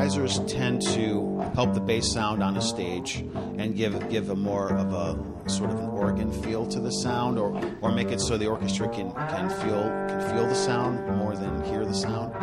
risers tend to help the bass sound on a stage and give a more of a sort of an organ feel to the sound, or make it so the orchestra can feel the sound more than hear the sound.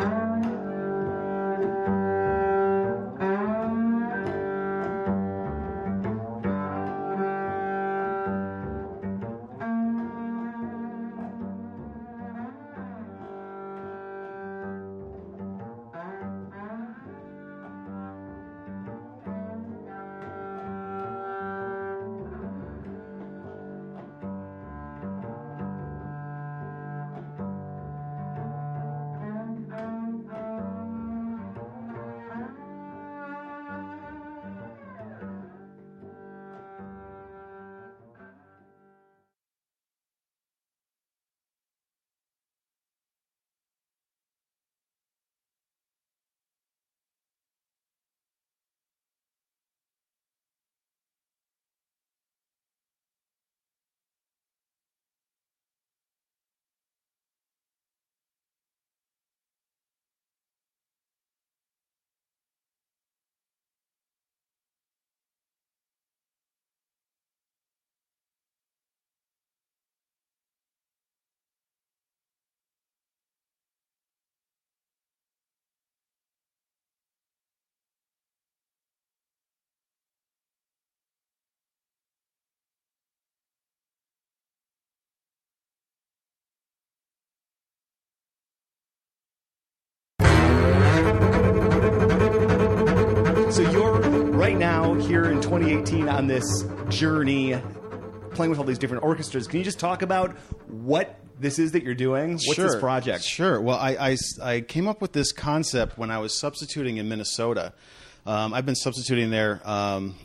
So you're right now here in 2018 on this journey, playing with all these different orchestras. Can you just talk about what this is that you're doing? What's this project? Sure. Well, I came up with this concept when I was substituting in Minnesota. I've been substituting there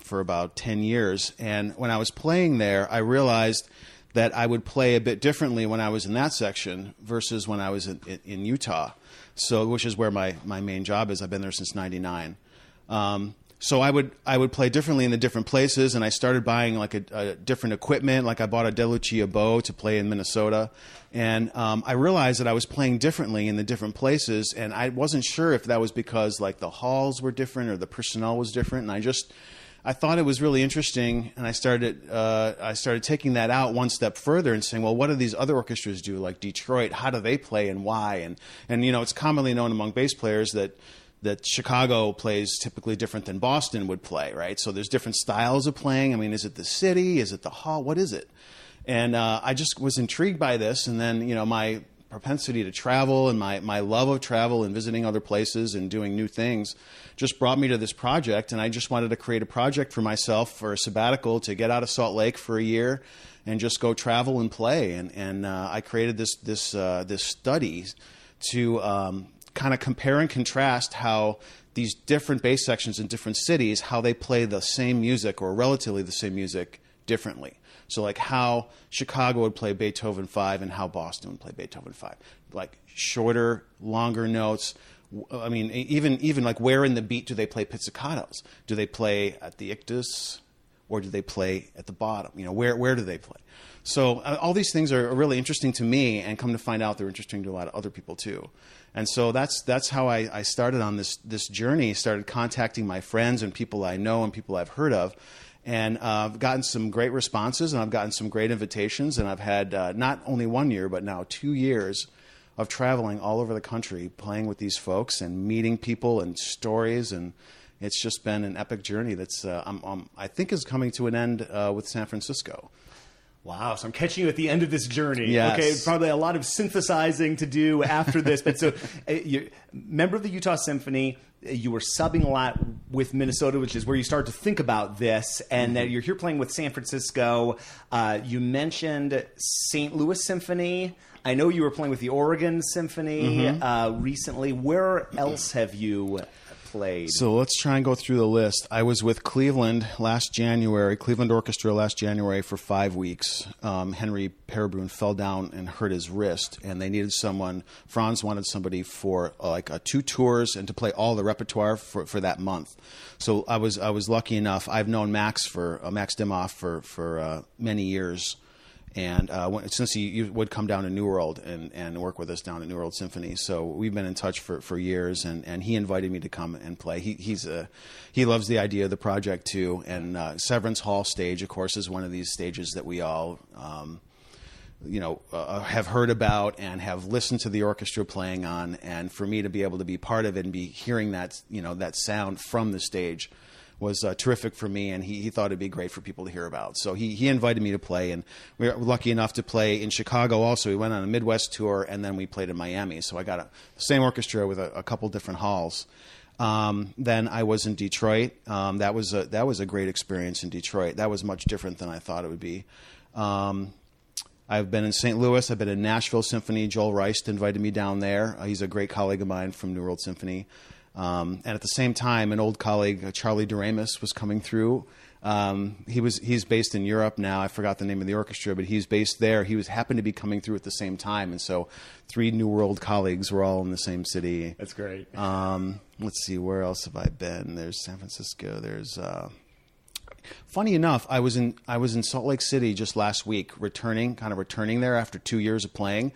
for about 10 years. And when I was playing there, I realized that I would play a bit differently when I was in that section versus when I was in Utah, which is where my main job is. I've been there since '99. So I would play differently in the different places, and I started buying like a different equipment. Like I bought a DeLucia bow to play in Minnesota, and I realized that I was playing differently in the different places, and I wasn't sure if that was because like the halls were different or the personnel was different, and I thought it was really interesting, and I started taking that out one step further and saying, well, what do these other orchestras do, like Detroit? How do they play, and why? And you know, it's commonly known among bass players that Chicago plays typically different than Boston would play, right? So there's different styles of playing. I mean, is it the city? Is it the hall? What is it? And I just was intrigued by this. And then, you know, my propensity to travel and my love of travel and visiting other places and doing new things just brought me to this project. And I just wanted to create a project for myself for a sabbatical to get out of Salt Lake for a year and just go travel and play. And I created this study to kind of compare and contrast how these different bass sections in different cities, how they play the same music or relatively the same music differently. So like how Chicago would play Beethoven 5 and how Boston would play Beethoven 5. Like shorter, longer notes. I mean, even like where in the beat do they play pizzicatos? Do they play at the ictus or do they play at the bottom? You know, where do they play? So all these things are really interesting to me, and come to find out they're interesting to a lot of other people too. And so that's how I started on this journey. Started contacting my friends and people I know and people I've heard of, and I've gotten some great responses, and I've gotten some great invitations, and I've had not only 1 year but now 2 years of traveling all over the country, playing with these folks and meeting people and stories, and it's just been an epic journey that's I think is coming to an end with San Francisco. Wow, so I'm catching you at the end of this journey. Yes. Okay, probably a lot of synthesizing to do after this. But so, you're member of the Utah Symphony, you were subbing a lot with Minnesota, which is where you start to think about this, and that you're here playing with San Francisco. You mentioned St. Louis Symphony. I know you were playing with the Oregon Symphony recently. Where else have you played? So let's try and go through the list. I was with Cleveland Orchestra last January for 5 weeks. Henry Perbrun fell down and hurt his wrist, and they needed someone. Franz wanted somebody for 2 tours and to play all the repertoire for that month. So I was lucky enough. I've known Max Dimoff for many years. And since he would come down to New World and work with us down at New World Symphony, so we've been in touch for years. And he invited me to come and play. He loves the idea of the project too. And Severance Hall stage, of course, is one of these stages that we all have heard about and have listened to the orchestra playing on. And for me to be able to be part of it and be hearing that that sound from the stage was terrific for me, and he thought it'd be great for people to hear about. So he invited me to play, and we were lucky enough to play in Chicago also. We went on a Midwest tour, and then we played in Miami. So I got the same orchestra with a couple different halls. Then I was in Detroit. That was a great experience in Detroit. That was much different than I thought it would be. I've been in St. Louis. I've been in Nashville Symphony. Joel Reist invited me down there. He's a great colleague of mine from New World Symphony. And at the same time, an old colleague, Charlie Doremus, was coming through. He's based in Europe now. I forgot the name of the orchestra, but he's based there. He happened to be coming through at the same time, and so 3 New World colleagues were all in the same city. That's great. Let's see, where else have I been? There's San Francisco. There's funny enough, I was in Salt Lake City just last week, returning there after 2 years of playing,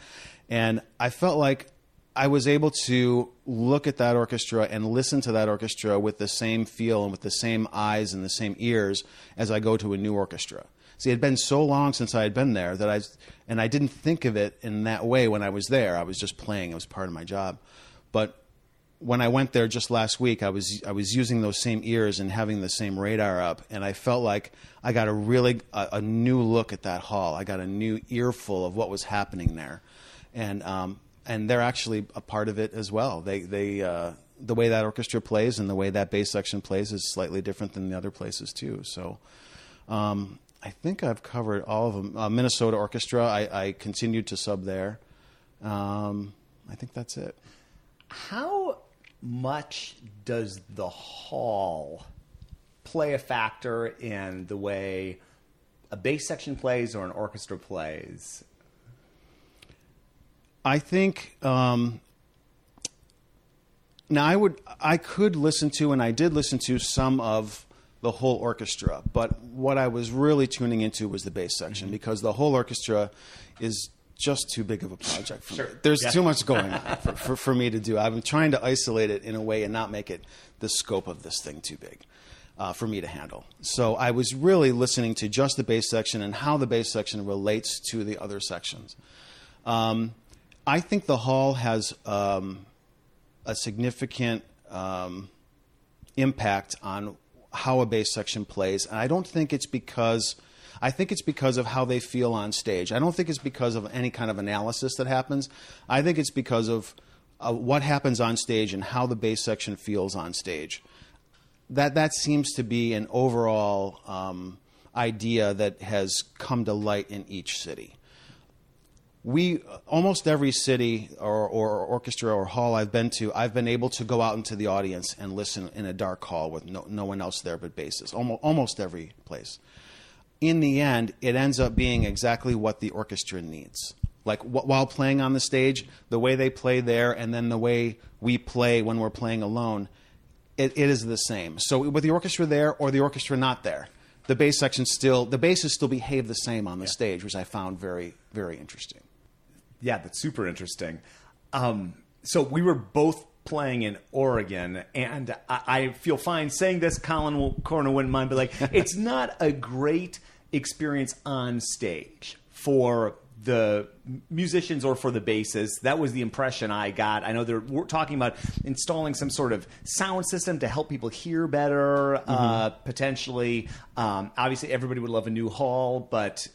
and I felt like I was able to look at that orchestra and listen to that orchestra with the same feel and with the same eyes and the same ears as I go to a new orchestra. See, it had been so long since I had been there that I didn't think of it in that way when I was there. I was just playing. It was part of my job. But when I went there just last week, I was using those same ears and having the same radar up, and I felt like I got a new look at that hall. I got a new earful of what was happening there. And they're actually a part of it as well. The way that orchestra plays and the way that bass section plays is slightly different than the other places too. So I think I've covered all of them. Minnesota Orchestra, I continued to sub there. I think that's it. How much does the hall play a factor in the way a bass section plays or an orchestra plays? I think now I could listen to, and I did listen to some of the whole orchestra, but what I was really tuning into was the bass section, because the whole orchestra is just too big of a project for me. There's too much going on for me to do. I'm trying to isolate it in a way and not make it the scope of this thing too big for me to handle. So I was really listening to just the bass section and how the bass section relates to the other sections. I think the hall has a significant impact on how a bass section plays, and I don't think it's because of how they feel on stage. I don't think it's because of any kind of analysis that happens. I think it's because of what happens on stage and how the bass section feels on stage. That seems to be an overall idea that has come to light in each city. Almost every city or orchestra or hall I've been to, I've been able to go out into the audience and listen in a dark hall with no one else there but basses. Almost every place. In the end, it ends up being exactly what the orchestra needs. Like while playing on the stage, the way they play there and then the way we play when we're playing alone, it is the same. So with the orchestra there or the orchestra not there, the basses still behave the same on the stage, which I found very, very interesting. Yeah, that's super interesting. So we were both playing in Oregon, and I feel fine saying this. Colin Corner wouldn't mind, but like, it's not a great experience on stage for the musicians or for the basses. That was the impression I got. I know we're talking about installing some sort of sound system to help people hear better, potentially. Obviously, everybody would love a new hall, but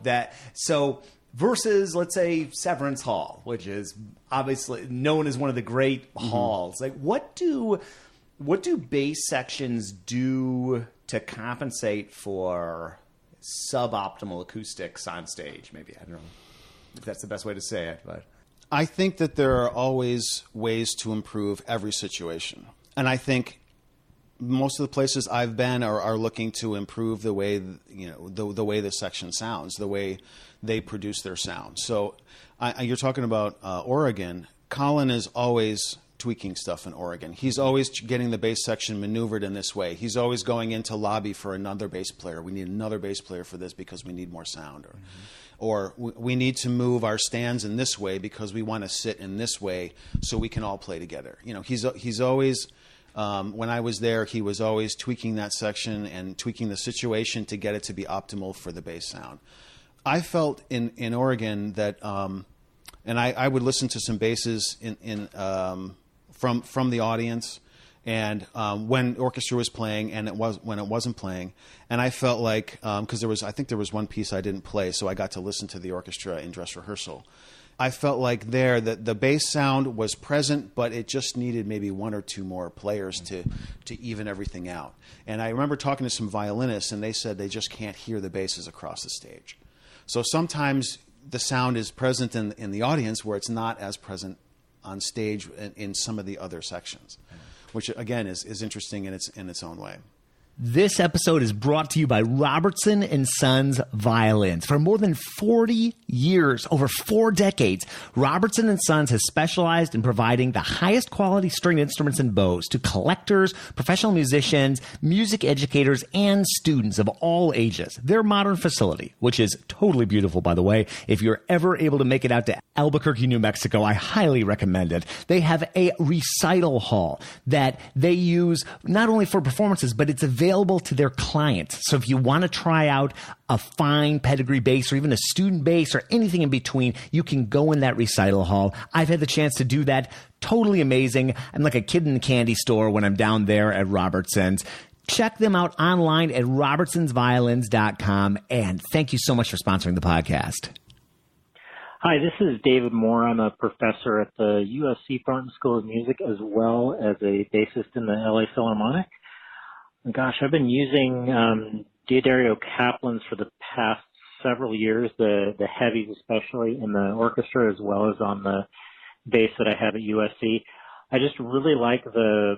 that. So versus, let's say, Severance Hall, which is obviously known as one of the great halls. Like, what do bass sections do to compensate for suboptimal acoustics on stage? Maybe, I don't know if that's the best way to say it, but I think that there are always ways to improve every situation, and I think most of the places I've been are looking to improve the way the way the section sounds, the way they produce their sound. So you're talking about Oregon. Colin is always tweaking stuff in Oregon. He's always getting the bass section maneuvered in this way. He's always going into lobby for another bass player. We need another bass player for this because we need more sound. or we need to move our stands in this way because we want to sit in this way so we can all play together. He's always, when I was there, he was always tweaking that section and tweaking the situation to get it to be optimal for the bass sound. I felt in Oregon that, and I would listen to some basses from the audience, and when orchestra was playing and when it wasn't playing, and I felt like because I think there was one piece I didn't play, so I got to listen to the orchestra in dress rehearsal. I felt like there that the bass sound was present, but it just needed maybe one or two more players to even everything out. And I remember talking to some violinists, and they said they just can't hear the basses across the stage. So sometimes the sound is present in the audience where it's not as present on stage in some of the other sections, which again is interesting in its own way. This episode is brought to you by Robertson Sons Violins. For more than 40 years, over 4 decades, Robertson Sons has specialized in providing the highest quality stringed instruments and bows to collectors, professional musicians, music educators, and students of all ages. Their modern facility, which is totally beautiful, by the way, if you're ever able to make it out to Albuquerque, New Mexico, I highly recommend it. They have a recital hall that they use not only for performances, but it's available to their clients. So if you want to try out a fine pedigree bass or even a student bass or anything in between, you can go in that recital hall. I've had the chance to do that. Totally amazing. I'm like a kid in a candy store when I'm down there at Robertson's. Check them out online at robertsonsviolins.com. And thank you so much for sponsoring the podcast. Hi, this is David Moore. I'm a professor at the USC Thornton School of Music as well as a bassist in the LA Philharmonic. Gosh, I've been using Diodario Kaplans for the past several years, the heavies especially in the orchestra as well as on the bass that I have at USC. I just really like the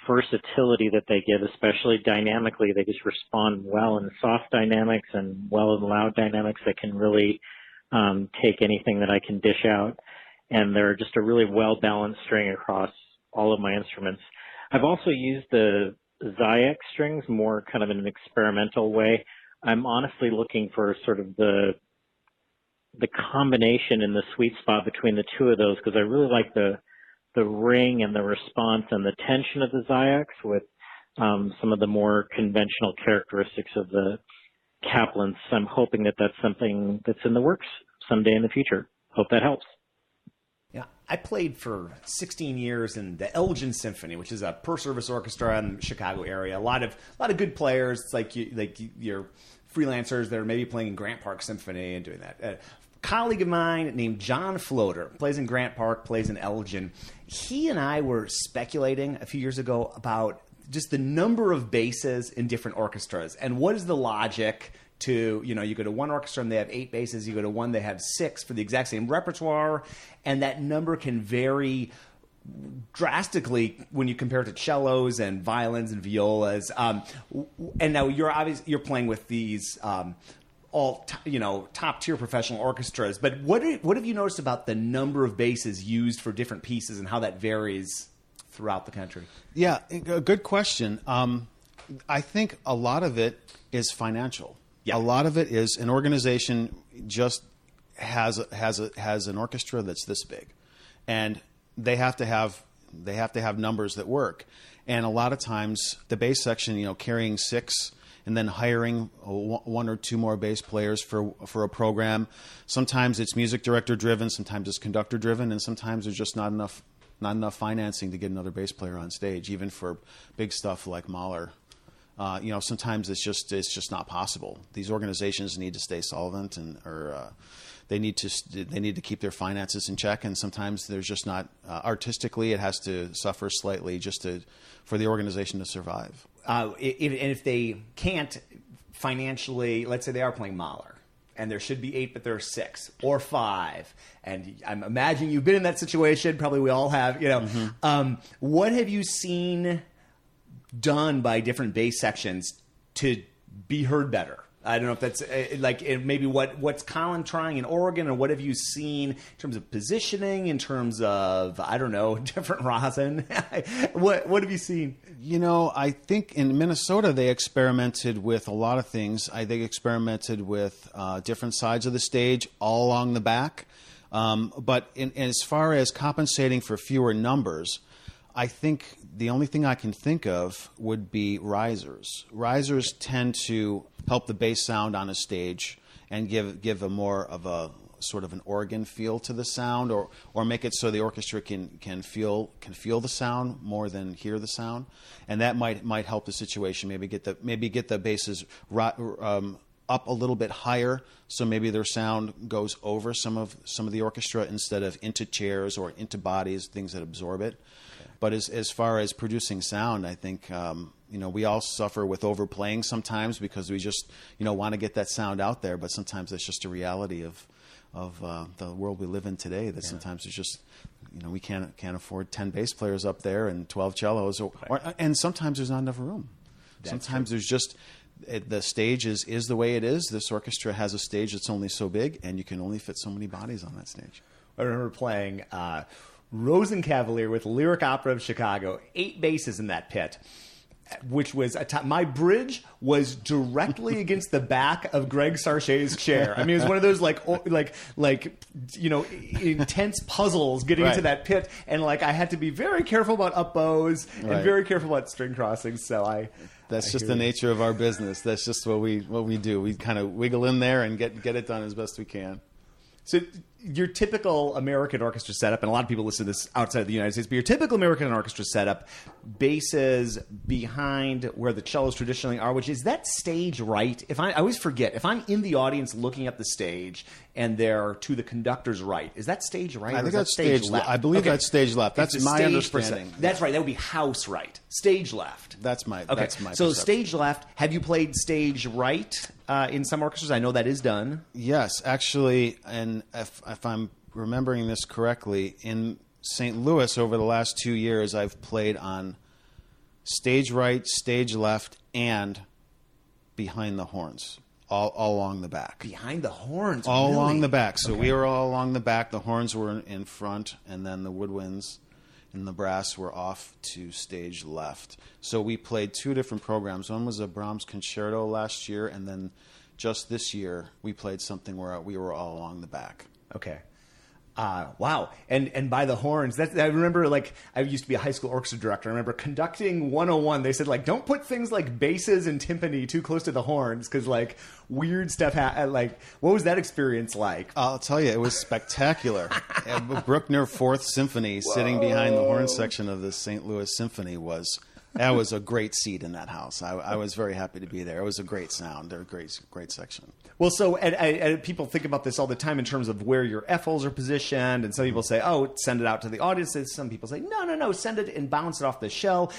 versatility that they give, especially dynamically. They just respond well in soft dynamics and well in loud dynamics that can really take anything that I can dish out. And they're just a really well-balanced string across all of my instruments. I've also used the Zayek strings more kind of in an experimental way. I'm honestly looking for sort of the combination and the sweet spot between the two of those, because I really like the ring and the response and the tension of the Zayeks with some of the more conventional characteristics of the Kaplans. I'm hoping that that's something that's in the works someday in the future. Hope that helps. Yeah, I played for 16 years in the Elgin Symphony, which is a per-service orchestra in the Chicago area. A lot of good players. It's like your freelancers that are maybe playing in Grant Park Symphony and doing that. A colleague of mine named John Floater plays in Grant Park, plays in Elgin. He and I were speculating a few years ago about just the number of basses in different orchestras and what is the logic to, you go to one orchestra and they have 8 basses, you go to one, they have 6 for the exact same repertoire, and that number can vary drastically when you compare it to cellos and violins and violas. And now you're playing with these all top tier professional orchestras. But what have you noticed about the number of basses used for different pieces and how that varies throughout the country? Yeah, a good question. I think a lot of it is financial. Yeah. A lot of it is an organization just has an orchestra that's this big, and they have to have numbers that work. And a lot of times the bass section, carrying 6 and then hiring 1 or 2 more bass players for a program. Sometimes it's music director driven, sometimes it's conductor driven, and sometimes there's just not enough financing to get another bass player on stage, even for big stuff like Mahler. Sometimes it's just not possible. These organizations need to stay solvent, or they need to keep their finances in check. And sometimes there's just not artistically. It has to suffer slightly for the organization to survive. If they can't financially, let's say they are playing Mahler, and there should be 8, but there are 6 or 5. And I'm imagining you've been in that situation. Probably we all have. Mm-hmm. What have you seen done by different bass sections to be heard better, I don't know if that's maybe what's Colin trying in Oregon, or what have you seen in terms of positioning, in terms of, I don't know, different rosin? What have you seen? I think in Minnesota they experimented with a lot of things. They experimented with different sides of the stage all along the back. But as far as compensating for fewer numbers, I think the only thing I can think of would be risers. Risers tend to help the bass sound on a stage and give a more of a sort of an organ feel to the sound, or make it so the orchestra can feel the sound more than hear the sound, and that might help the situation. Maybe get the basses up a little bit higher, so maybe their sound goes over some of the orchestra instead of into chairs or into bodies, things that absorb it. But as far as producing sound, I think we all suffer with overplaying sometimes because we just want to get that sound out there. But sometimes that's just a reality of the world we live in today. That sometimes it's just we can't afford 10 bass players up there and 12 cellos, and sometimes there's not enough room. Sometimes there's just the stage is the way it is. This orchestra has a stage that's only so big, and you can only fit so many bodies on that stage. I remember playing Rosencavalier with Lyric Opera of Chicago, 8 basses in that pit, which was my bridge was directly against the back of Greg Sarchet's chair. I mean, it was one of those intense puzzles getting into that pit, and I had to be very careful about up bows and very careful about string crossings. So that's just the nature of our business. That's just what we do. We kind of wiggle in there and get it done as best we can. So your typical American orchestra setup, and a lot of people listen to this outside of the United States, but your typical American orchestra setup, basses behind where the cellos traditionally are, which is that stage right? I always forget, if I'm in the audience looking at the stage and they're to the conductor's right, is that stage right? I think that's stage left. I believe that's stage left. That's my understanding. That's right. That would be house right. Stage left. That's my So perception. stage left. Have you played stage right in some orchestras? I know that is done. Yes, actually, and if I'm remembering this correctly, in St. Louis over the last 2 years, I've played on stage right, stage left, and behind the horns, all along the back. Behind the horns? All really? along the back. So we were all along the back. The horns were in front, and then the woodwinds and the brass were off to stage left. So we played 2 different programs. One was a Brahms concerto last year, and then just this year we played something where we were all along the back. Okay. Wow. And by the horns, I remember, I used to be a high school orchestra director. I remember conducting 101. They said, don't put things like basses and timpani too close to the horns because, weird stuff what was that experience like? I'll tell you, it was spectacular. Bruckner 4th Symphony sitting behind the horn section of the St. Louis Symphony that was a great seat in that house. I was very happy to be there. It was a great sound. They're a great section. Well, so and people think about this all the time in terms of where your F-holes are positioned, and some people say, send it out to the audiences. Some people say, no, send it and bounce it off the shell.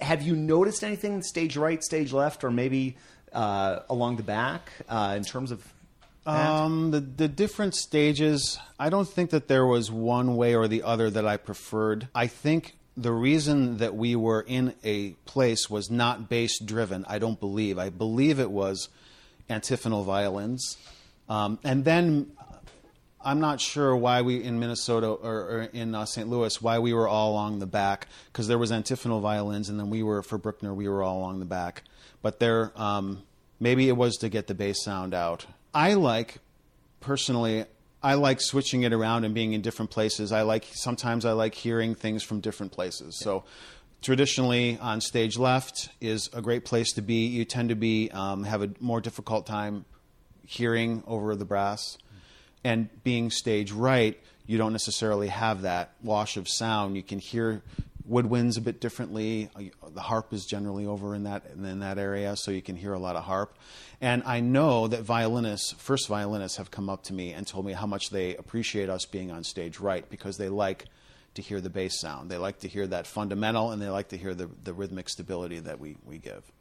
Have you noticed anything stage right, stage left, or maybe along the back in terms of that? The different stages, I don't think that there was one way or the other that I preferred. I think the reason that we were in a place was not bass-driven, I don't believe. I believe it was antiphonal violins. And then I'm not sure why we in Minnesota or in St. Louis, why we were all along the back, because there was antiphonal violins, and then for Bruckner, we were all along the back. But maybe it was to get the bass sound out. Personally, I like switching it around and being in different places. Sometimes I like hearing things from different places. So traditionally, on stage left is a great place to be. You tend to have a more difficult time hearing over the brass. And being stage right, you don't necessarily have that wash of sound. You can hear woodwinds a bit differently. The harp is generally over in that area, so you can hear a lot of harp. And I know that first violinists have come up to me and told me how much they appreciate us being on stage right, because they like to hear the bass sound. They like to hear that fundamental, and they like to hear the rhythmic stability that we give.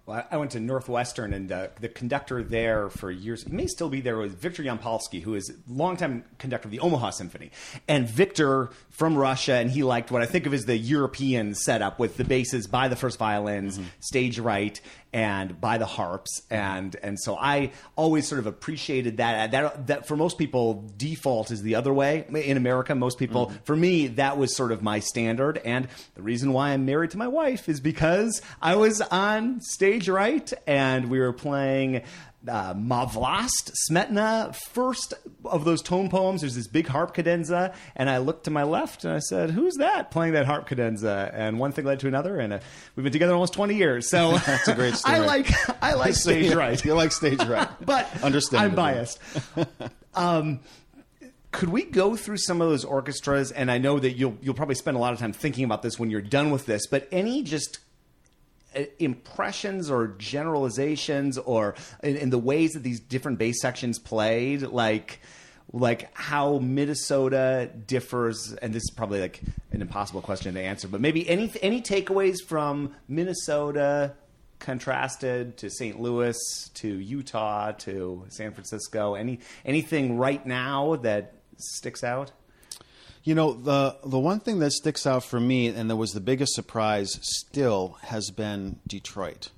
Well, I went to Northwestern, and the conductor there for years, he may still be there, was Victor Yampolsky, who is a longtime conductor of the Omaha Symphony. And Victor from Russia, and he liked what I think of as the European setup with the basses by the first violins, stage right, and by the harps. And so I always sort of appreciated that. That for most people, default is the other way. In America, most people, for me, that was sort of my standard. And the reason why I'm married to my wife is because I was on stage right, and we were playing Ma Vlast, Smetana, first of those tone poems. There's this big harp cadenza, and I looked to my left, and I said, who's that playing that harp cadenza? And one thing led to another, and we've been together almost 20 years. So that's a great story. I like stage right. You like stage right. But I'm biased. Could we go through some of those orchestras? And I know that you'll probably spend a lot of time thinking about this when you're done with this, but any just impressions or generalizations or in the ways that these different bass sections played, like how Minnesota differs, and this is probably like an impossible question to answer, but maybe any takeaways from Minnesota contrasted to St. Louis, to Utah, to San Francisco, anything right now that sticks out? You know, the one thing that sticks out for me, and that was the biggest surprise still, has been Detroit.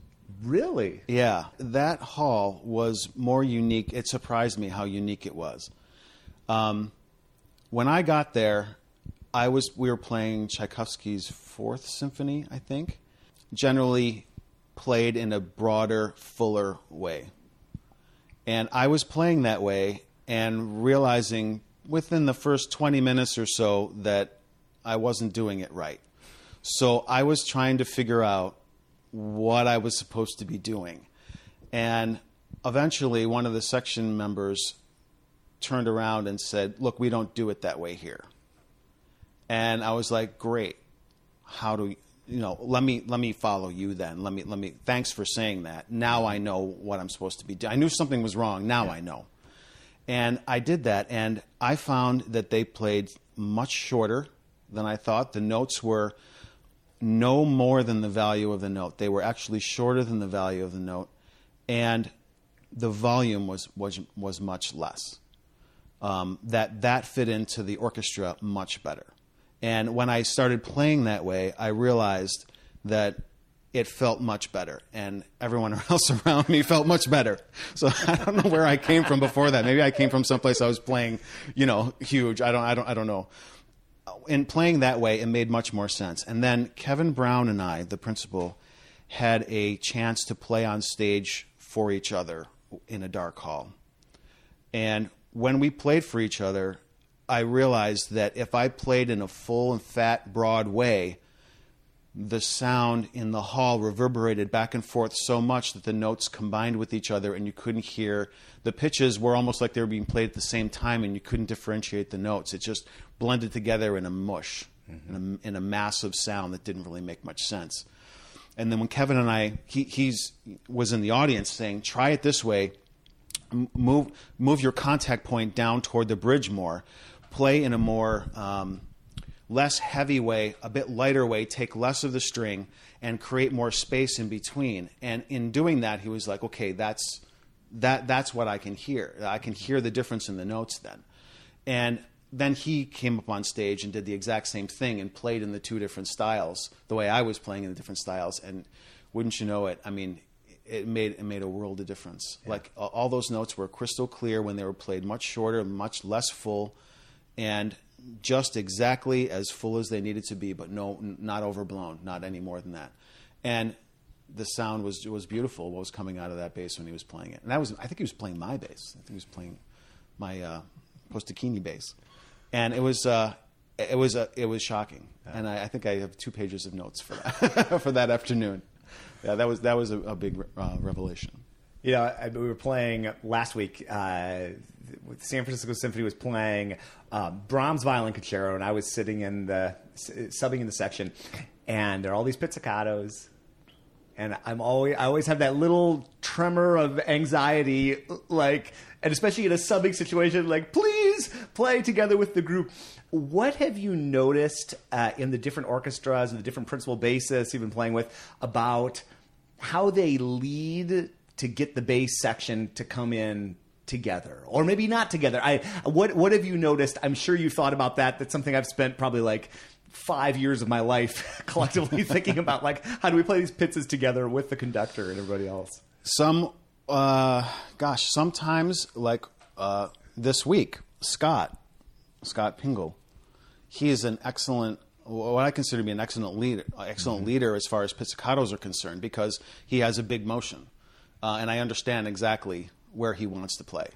Really? Yeah. That hall was more unique. It surprised me how unique it was. When I got there, we were playing Tchaikovsky's Fourth Symphony, I think. Generally played in a broader, fuller way. And I was playing that way and realizing within the first 20 minutes or so that I wasn't doing it right. So I was trying to figure out what I was supposed to be doing. And eventually one of the section members turned around and said, look, we don't do it that way here. And I was like, great. How do let me follow you then. Let me thanks for saying that. Now I know what I'm supposed to be doing. I knew something was wrong. Now I know. And I did that, and I found that they played much shorter than I thought. The notes were no more than the value of the note. They were actually shorter than the value of the note, and the volume was much less. That fit into the orchestra much better. And when I started playing that way, I realized that it felt much better, and everyone else around me felt much better. So I don't know where I came from before that. Maybe I came from someplace I was playing, huge. I don't know. In playing that way, it made much more sense. And then Kevin Brown and I, the principal, had a chance to play on stage for each other in a dark hall. And when we played for each other, I realized that if I played in a full and fat, broad way, the sound in the hall reverberated back and forth so much that the notes combined with each other and you couldn't hear. The pitches were almost like they were being played at the same time and you couldn't differentiate the notes. It just blended together in a mush, in a massive sound that didn't really make much sense. And then when Kevin and I, he was in the audience saying, try it this way, move your contact point down toward the bridge more, play in a more less heavy way, a bit lighter way, take less of the string, and create more space in between. And in doing that, he was like, okay, that's what I can hear. I can hear the difference in the notes then. And then he came up on stage and did the exact same thing and played in the two different styles, the way I was playing in the different styles. And wouldn't you know it, I mean, it made a world of difference. Yeah. Like all those notes were crystal clear when they were played much shorter, much less full, and just exactly as full as they needed to be, but not overblown, not any more than that. And the sound was beautiful, what was coming out of that bass when he was playing it. And I think he was playing my bass. I think he was playing my Postachini bass. And it was shocking. Yeah. And I think I have 2 pages of notes for that for that afternoon. Yeah, that was a big revelation. We were playing last week. San Francisco Symphony was playing Brahms Violin Concerto, and I was sitting subbing in the section, and there are all these pizzicatos, and I always have that little tremor of anxiety, and especially in a subbing situation, like, please play together with the group. What have you noticed in the different orchestras and the different principal bassists you've been playing with about how they lead to get the bass section to come in together, or maybe not together. What have you noticed? I'm sure you thought about that. That's something I've spent probably like 5 years of my life collectively thinking about, like, how do we play these pizzas together with the conductor and everybody else? Sometimes, like this week, Scott Pingle, he is an excellent, what I consider to be an excellent leader as far as pizzicatos are concerned, because he has a big motion, and I understand exactly where he wants to play.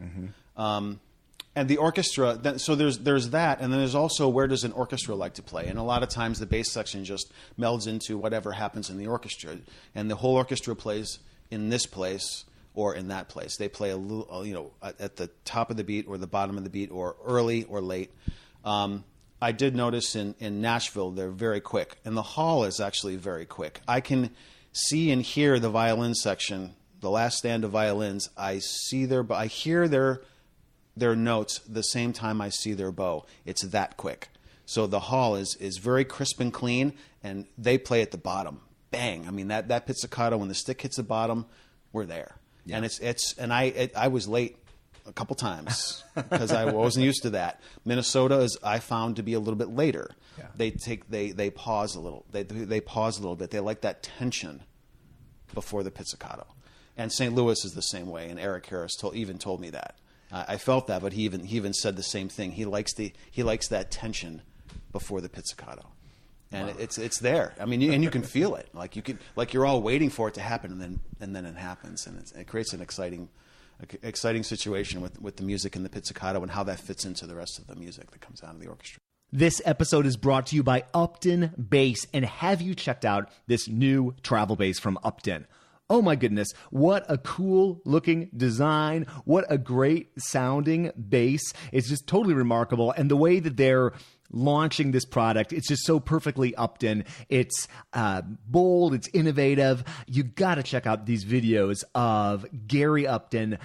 And the orchestra, so there's that, and then there's also, where does an orchestra like to play? And a lot of times the bass section just melds into whatever happens in the orchestra, and the whole orchestra plays in this place or in that place. They play a little, at the top of the beat or the bottom of the beat, or early or late. I did notice in Nashville they're very quick, and the hall is actually very quick. I can see and hear the violin section, the last stand of violins. I hear their notes the same time I see their bow. It's that quick. So the hall is very crisp and clean, and they play at the bottom. Bang! I mean, that pizzicato, when the stick hits the bottom, we're there. Yeah. And I was late a couple times because I wasn't used to that. Minnesota I found to be a little bit later. Yeah. They pause a little. They pause a little bit. They like that tension before the pizzicato. And St. Louis is the same way. And Eric Harris told me that. I felt that, but he even said the same thing. He likes that tension before the pizzicato, and wow. It's there. I mean, and you can feel it. Like you're all waiting for it to happen, and then it happens, and it creates an exciting situation with the music and the pizzicato and how that fits into the rest of the music that comes out of the orchestra. This episode is brought to you by Upton Bass, and have you checked out this new travel bass from Upton? Oh my goodness, what a cool looking design. What a great sounding bass. It's just totally remarkable. And the way that they're launching this product, it's just so perfectly Upton. It's bold, it's innovative. You got to check out these videos of Gary Upton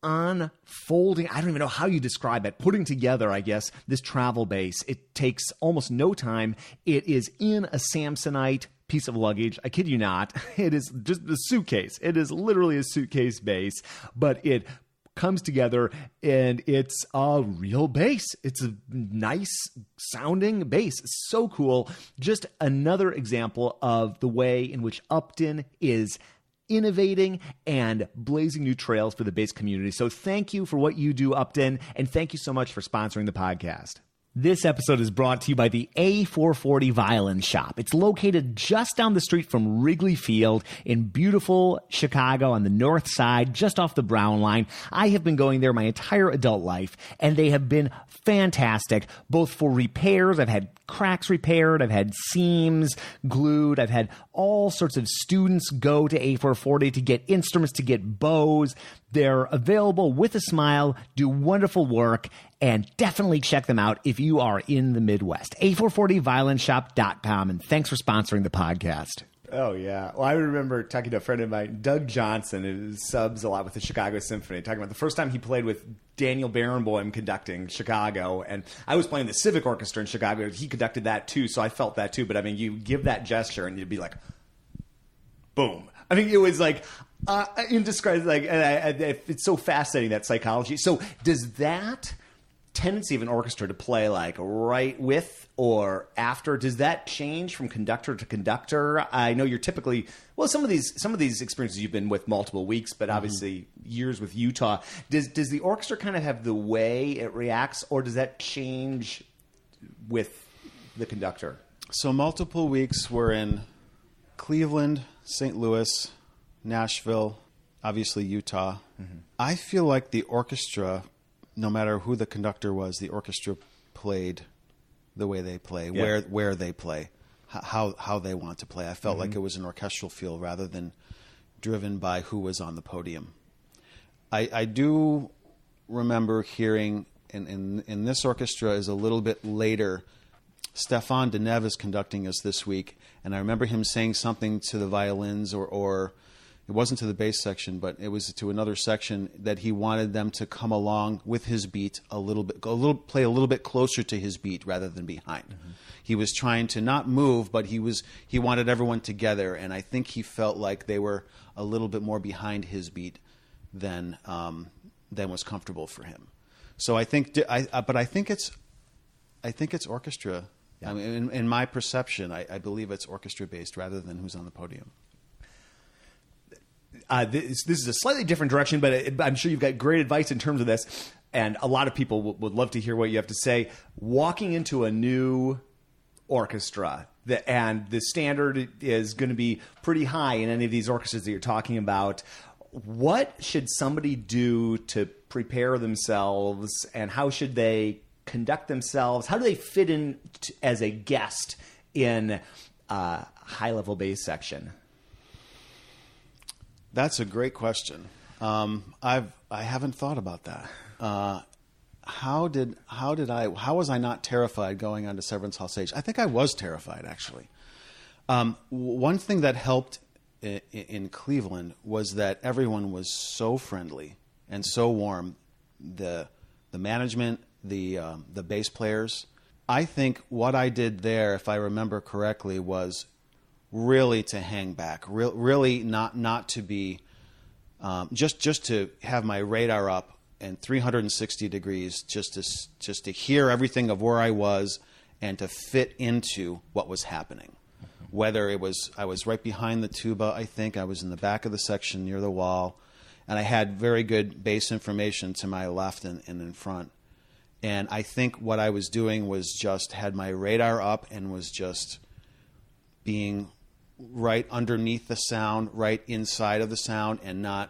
unfolding, I don't even know how you describe it, putting together, I guess, this travel bass. It takes almost no time. It is in a Samsonite piece of luggage. I kid you not. It is just a suitcase. It is literally a suitcase bass, but it comes together and it's a real bass. It's a nice sounding bass. It's so cool. Just another example of the way in which Upton is innovating and blazing new trails for the bass community. So thank you for what you do, Upton, and thank you so much for sponsoring the podcast. This episode is brought to you by the A440 Violin Shop. It's located just down the street from Wrigley Field in beautiful Chicago on the north side, just off the Brown line. I have been going there my entire adult life, and they have been fantastic, both for repairs. I've had cracks repaired. I've had seams glued. I've had all sorts of students go to A440 to get instruments, to get bows. They're available with a smile, do wonderful work, and definitely check them out if you are in the Midwest. A440violinshop.com, and thanks for sponsoring the podcast. Oh, yeah. Well, I remember talking to a friend of mine, Doug Johnson, who subs a lot with the Chicago Symphony, talking about the first time he played with Daniel Barenboim conducting Chicago. And I was playing the Civic Orchestra in Chicago. He conducted that, too, so I felt that, too. But, I mean, you give that gesture, and you'd be like, boom. I mean, it was like indescribable. Like, it's so fascinating, that psychology. So does that tendency of an orchestra to play like right with or after, does that change from conductor to conductor? I know you're typically, well, some of these experiences you've been with multiple weeks, but obviously years with Utah. Does the orchestra kind of have the way it reacts, or does that change with the conductor? So multiple weeks we're in Cleveland, St. Louis, Nashville, obviously Utah. I feel like the orchestra, no matter who the conductor was, the orchestra played the way they play, where they play, how they want to play. I felt like it was an orchestral feel rather than driven by who was on the podium. I do remember hearing, in this orchestra is a little bit later, Stefan Deneve is conducting us this week, and I remember him saying something to the violins, or it wasn't to the bass section, but it was to another section that he wanted them to come along with his beat play a little bit closer to his beat rather than behind. Mm-hmm. He was trying to not move, but he wanted everyone together, and I think he felt like they were a little bit more behind his beat than was comfortable for him. So I think it's orchestra. Yeah. I mean, in my perception, I believe it's orchestra based rather than who's on the podium. This is a slightly different direction, but I'm sure you've got great advice in terms of this, and a lot of people would love to hear what you have to say. Walking into a new orchestra, and the standard is going to be pretty high in any of these orchestras that you're talking about. What should somebody do to prepare themselves, and how should they conduct themselves? How do they fit in as a guest in a high-level bass section? That's a great question. I haven't thought about that. How was I not terrified going onto Severance Hall stage? I think I was terrified, actually. One thing that helped in Cleveland was that everyone was so friendly and so warm. The management, the bass players. I think what I did there, if I remember correctly, was really to hang back, really not to be, just to have my radar up and 360 degrees, just to hear everything of where I was and to fit into what was happening. Whether I was right behind the tuba, I think I was in the back of the section near the wall, and I had very good bass information to my left and in front. And I think what I was doing was just had my radar up and was just being right underneath the sound, right inside of the sound, and not,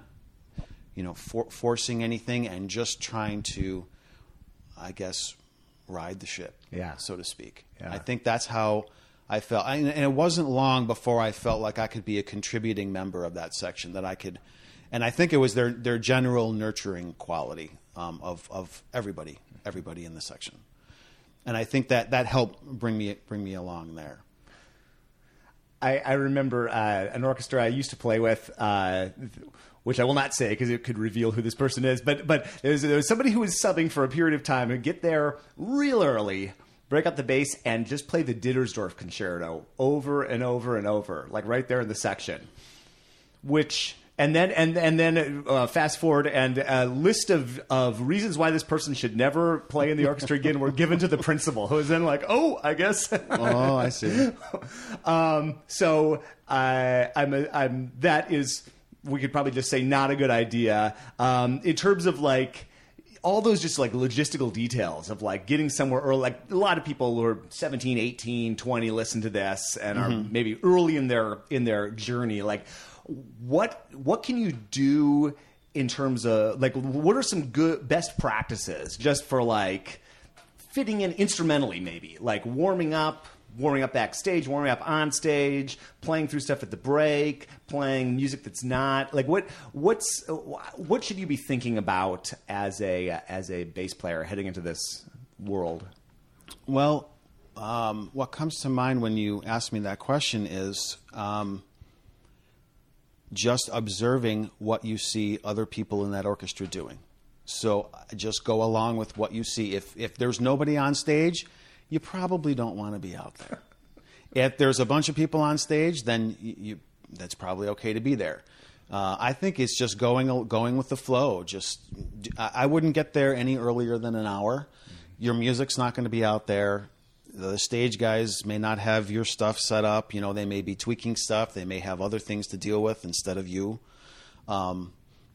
forcing anything, and just trying to, I guess, ride the ship, so to speak. Yeah. I think that's how I felt. And it wasn't long before I felt like I could be a contributing member of that section, that I could, and I think it was their general nurturing quality of everybody in the section. And I think that helped bring me along there. I remember an orchestra I used to play with, which I will not say because it could reveal who this person is. But there was somebody who was subbing for a period of time and get there real early, break up the bass, and just play the Dittersdorf Concerto over and over and over, like right there in the section. And then fast forward, and a list of reasons why this person should never play in the orchestra again were given to the principal, who was then like, "Oh, I guess." Oh, I see. So that is, we could probably just say, not a good idea. In terms of like all those just like logistical details of like getting somewhere early, like a lot of people who are 17, 18, 20 listen to this and are maybe early in their journey, like. What can you do in terms of like what are some good best practices just for like fitting in instrumentally, maybe like warming up backstage, warming up on stage, playing through stuff at the break, playing music that's not like what should you be thinking about as a bass player heading into this world? Well, what comes to mind when you ask me that question is just observing what you see other people in that orchestra doing. So just go along with what you see. If there's nobody on stage, you probably don't want to be out there. If there's a bunch of people on stage, then that's probably okay to be there. I think it's just going with the flow. I wouldn't get there any earlier than an hour. Your music's not going to be out there. The stage guys may not have your stuff set up. They may be tweaking stuff. They may have other things to deal with instead of you.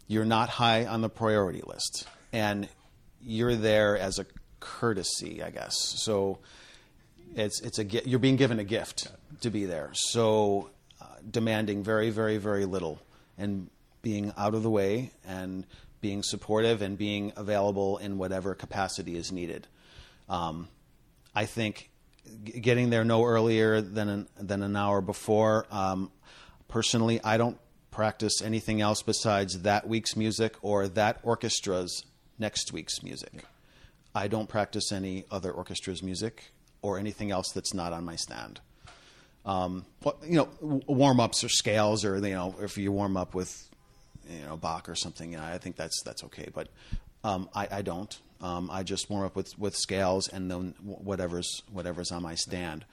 You're not high on the priority list. And you're there as a courtesy, I guess. So you're being given a gift to be there. So demanding very, very, very little and being out of the way and being supportive and being available in whatever capacity is needed. I think getting there no earlier than an hour before. Personally, I don't practice anything else besides that week's music or that orchestra's next week's music. I don't practice any other orchestra's music or anything else that's not on my stand. warm ups or scales, or if you warm up with Bach or something, I think that's okay. But I don't. I just warm up with scales and then whatever's on my stand.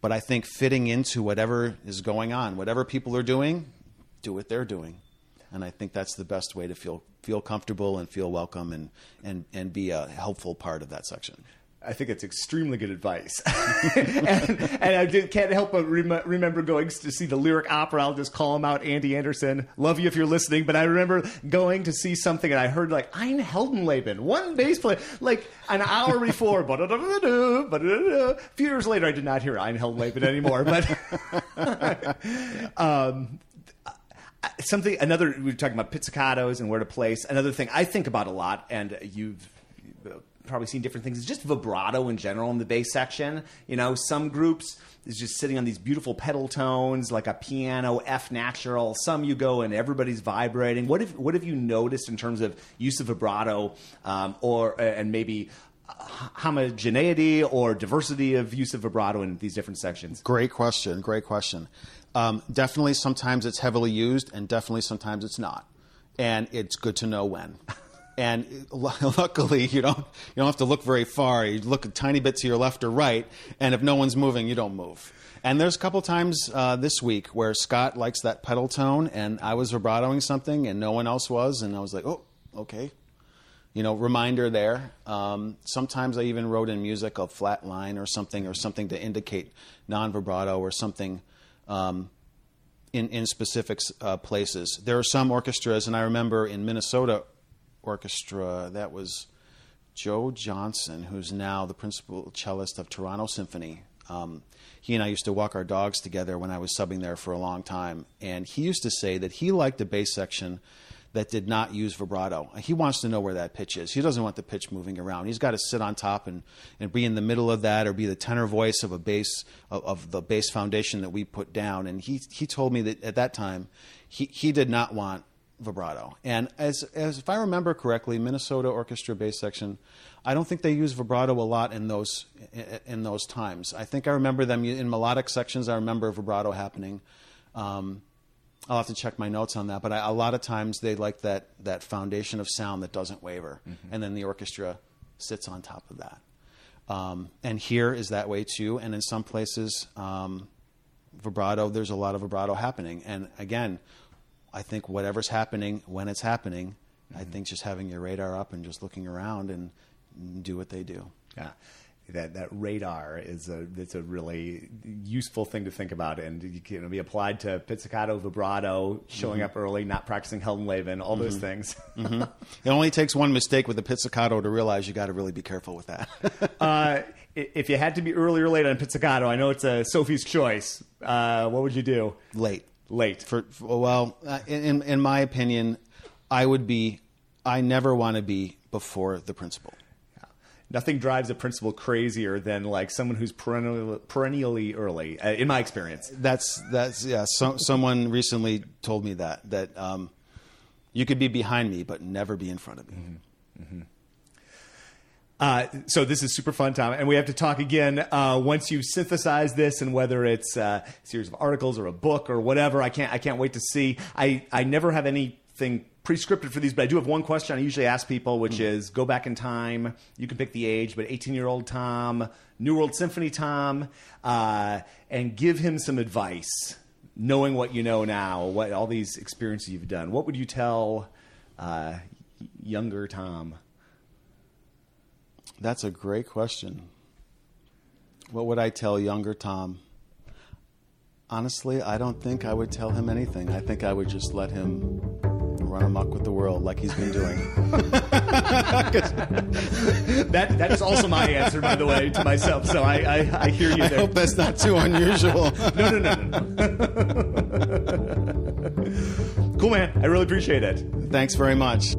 But I think fitting into whatever is going on, whatever people are doing, do what they're doing. And I think that's the best way to feel comfortable and feel welcome and be a helpful part of that section. I think it's extremely good advice. and I can't help but remember going to see the Lyric Opera. I'll just call him out, Andy Anderson. Love you if you're listening. But I remember going to see something, and I heard Ein Heldenleben, one bass player, like an hour before. A few years later, I did not hear Ein Heldenleben anymore. But we were talking about pizzicatos and where to place. Another thing I think about a lot, and you've probably seen different things, is just vibrato in general in the bass section. Some groups is just sitting on these beautiful pedal tones, like a piano F natural. Some you go and everybody's vibrating. What have you noticed in terms of use of vibrato, and maybe homogeneity or diversity of use of vibrato in these different sections? Great question. Definitely sometimes it's heavily used, and definitely sometimes it's not. And it's good to know when. And luckily, you don't have to look very far. You look a tiny bit to your left or right, and if no one's moving, you don't move. And there's a couple times this week where Scott likes that pedal tone, and I was vibratoing something, and no one else was, and I was like, oh, okay. Reminder there. Sometimes I even wrote in music a flat line or something to indicate non-vibrato or something in specific places. There are some orchestras, and I remember in Minnesota Orchestra, that was Joe Johnson, who's now the principal cellist of Toronto Symphony. He and I used to walk our dogs together when I was subbing there for a long time, and he used to say that he liked a bass section that did not use vibrato. He wants to know where that pitch is. He doesn't want the pitch moving around. He's got to sit on top and be in the middle of that, or be the tenor voice of a bass, of the bass foundation that we put down. And he told me that at that time he did not want vibrato. And as if I remember correctly, Minnesota Orchestra bass section, I don't think they use vibrato a lot in those times. I think I remember them in melodic sections. I remember vibrato happening. I'll have to check my notes on that, but a lot of times they like that foundation of sound that doesn't waver, and then the orchestra sits on top of that. And here is that way too. And in some places, vibrato, there's a lot of vibrato happening. And again, I think whatever's happening, when it's happening, I think just having your radar up and just looking around and do what they do. Yeah. That radar it's a really useful thing to think about, and it can be applied to pizzicato, vibrato, showing up early, not practicing Heldenleben, all those things. It only takes one mistake with the pizzicato to realize you got to really be careful with that. If you had to be early or late on pizzicato, I know it's a Sophie's choice. What would you do? Late. Well, in my opinion, I never want to be before the principal. Nothing drives a principal crazier than like someone who's perennially early. In my experience, that's yeah. Someone recently told me that you could be behind me, but never be in front of me. So this is super fun, Tom, and we have to talk again once you synthesize this, and whether it's a series of articles or a book or whatever. I can't wait to see. I never have anything pre-scripted for these, but I do have one question I usually ask people, which is go back in time. You can pick the age, but 18-year-old Tom, New World Symphony Tom, and give him some advice, knowing what you know now, what all these experiences you've done. What would you tell younger Tom? That's a great question. What would I tell younger Tom? Honestly, I don't think I would tell him anything. I think I would just let him run amok with the world like he's been doing. That is also my answer, by the way, to myself. So I hear you there. I hope that's not too unusual. No. Cool, man. I really appreciate it. Thanks very much.